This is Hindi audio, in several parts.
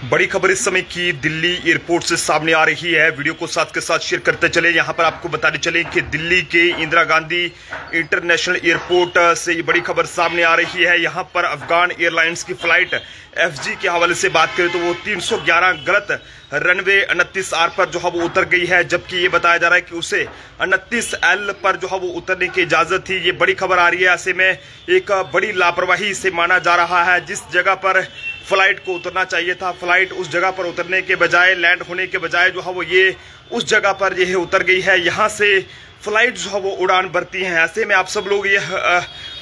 बड़ी खबर इस समय की दिल्ली एयरपोर्ट से सामने आ रही है। वीडियो को साथ के साथ शेयर करते चले। यहां पर आपको बताते चले कि दिल्ली के इंदिरा गांधी इंटरनेशनल एयरपोर्ट से ये बड़ी खबर सामने आ रही है। यहां पर अफगान एयरलाइंस की फ्लाइट एफजी के हवाले से बात करें तो वो 311 गलत रनवे 29R पर जो है वो उतर गई है, जबकि ये बताया जा रहा है कि उसे 29L पर जो है वो उतरने की इजाजत थी। ये बड़ी खबर आ रही है। ऐसे में एक बड़ी लापरवाही से माना जा रहा है। जिस जगह पर फ्लाइट को उतरना चाहिए था, फ्लाइट उस जगह पर उतरने के बजाय, लैंड होने के बजाय जो है वो ये उस जगह पर ये उतर गई है। यहाँ से फ्लाइट जो है वो उड़ान भरती हैं। ऐसे में आप सब लोग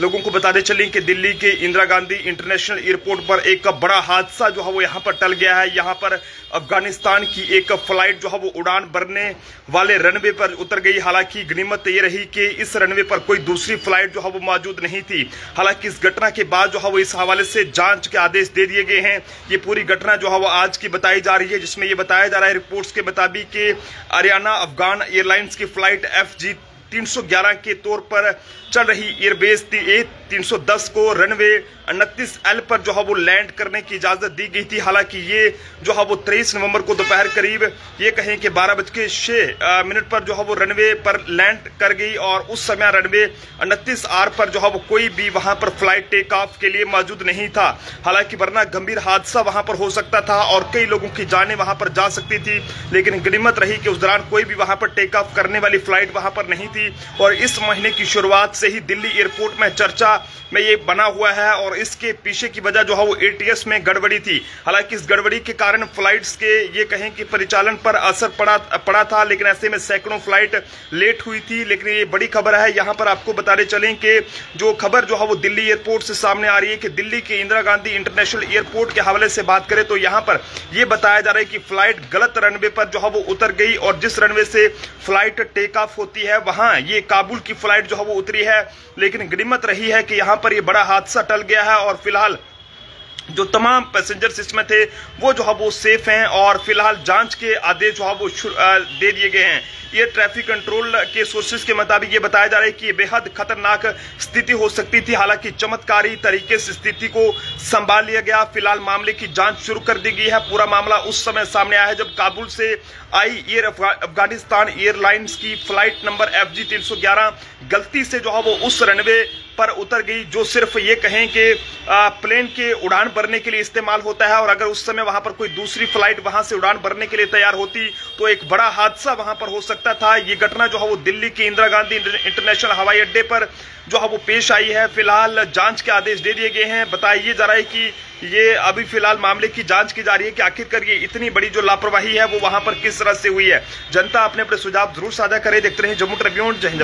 लोगों को बताते चलें कि दिल्ली के इंदिरा गांधी इंटरनेशनल एयरपोर्ट पर एक बड़ा हादसा जो है वो यहाँ पर टल गया है। यहाँ पर अफगानिस्तान की एक फ्लाइट जो है वो उड़ान भरने वाले रनवे पर उतर गई। हालांकि गनीमत ये रही कि इस रनवे पर कोई दूसरी फ्लाइट जो है वो मौजूद नहीं थी। हालांकि इस घटना के बाद जो है वो इस हवाले से जांच के आदेश दे दिए गए हैं। ये पूरी घटना जो है वो आज की बताई जा रही है, जिसमें ये बताया जा रहा है रिपोर्ट्स के मुताबिक कि हरियाणा अफगान एयरलाइंस की फ्लाइट FG 311 के तौर पर चल रही एयरबेस A310 को रनवे 29L पर जो है वो लैंड करने की इजाजत दी गई थी। हालांकि ये जो है वो 23 नवंबर को दोपहर करीब ये कहें कि 12:06 पर जो है वो रनवे पर लैंड कर गई और उस समय रनवे 29R पर जो है वो कोई भी वहां पर फ्लाइट टेक ऑफ के लिए मौजूद नहीं था। हालांकि वरना गंभीर हादसा वहां पर हो सकता था और कई लोगों की जानें वहां पर जा सकती थी। लेकिन गनीमत रही कि उस दौरान कोई भी वहां पर टेक ऑफ करने वाली फ्लाइट वहां पर नहीं थी। और इस महीने की शुरुआत से ही दिल्ली एयरपोर्ट में चर्चा में ये बना हुआ है और इसके पीछे की वजह जो है वो ATS में गड़बड़ी थी। हालांकि इस गड़बड़ी के कारण फ्लाइट्स के ये कहें कि परिचालन पर असर पड़ा था, लेकिन ऐसे में सैकड़ों फ्लाइट लेट हुई थी। लेकिन ये बड़ी खबर है। यहाँ पर आपको बताते चलें कि जो खबर जो है वो दिल्ली एयरपोर्ट से सामने आ रही है कि दिल्ली के इंदिरा गांधी इंटरनेशनल एयरपोर्ट के हवाले से बात करें तो यहाँ पर यह बताया जा रहा है कि फ्लाइट गलत रनवे पर जो है वो उतर गई और जिस रनवे से फ्लाइट टेक ऑफ होती है वहां ये काबुल की फ्लाइट जो है वो उतरी है। लेकिन गनीमत रही है कि यहाँ पर ये बड़ा हादसा टल गया है और फिलहाल जो तमाम पैसेंजर्स इसमें थे वो जो है वो सेफ हैं और फिलहाल जांच के आदेश जो है वो दे दिए गए हैं। ये ट्रैफिक कंट्रोल के सोर्सेज के मुताबिक ये बताया जा रहा है कि ये बेहद खतरनाक स्थिति हो सकती थी। हालांकि चमत्कारी तरीके से स्थिति को संभाल लिया गया। फिलहाल मामले की जांच शुरू कर दी गई है। पूरा मामला उस समय सामने आया है जब काबुल से आई अफगानिस्तान एयरलाइंस की फ्लाइट नंबर FG 311 गलती से जो है वो उस रनवे पर उतर गई, जो सिर्फ ये कहें कि प्लेन के उड़ान भरने के लिए इस्तेमाल होता है। और अगर उस समय वहां पर कोई दूसरी फ्लाइट वहां से उड़ान भरने के लिए तैयार होती तो एक बड़ा हादसा वहां पर हो सकता था। ये घटना जो है वो दिल्ली के इंदिरा गांधी इंटरनेशनल हवाई अड्डे पर जो है वो पेश आई है। फिलहाल जांच के आदेश दे दिए गए हैं। बताया जा रहा है कि ये अभी फिलहाल मामले की जांच की जा रही है कि आखिरकार ये इतनी बड़ी जो लापरवाही है वो वहां पर किस तरह से हुई है। जनता अपने अपने सुझाव जरूर साझा करें। देखते रहे जम्मू ट्रिब्यून। जय हिंद।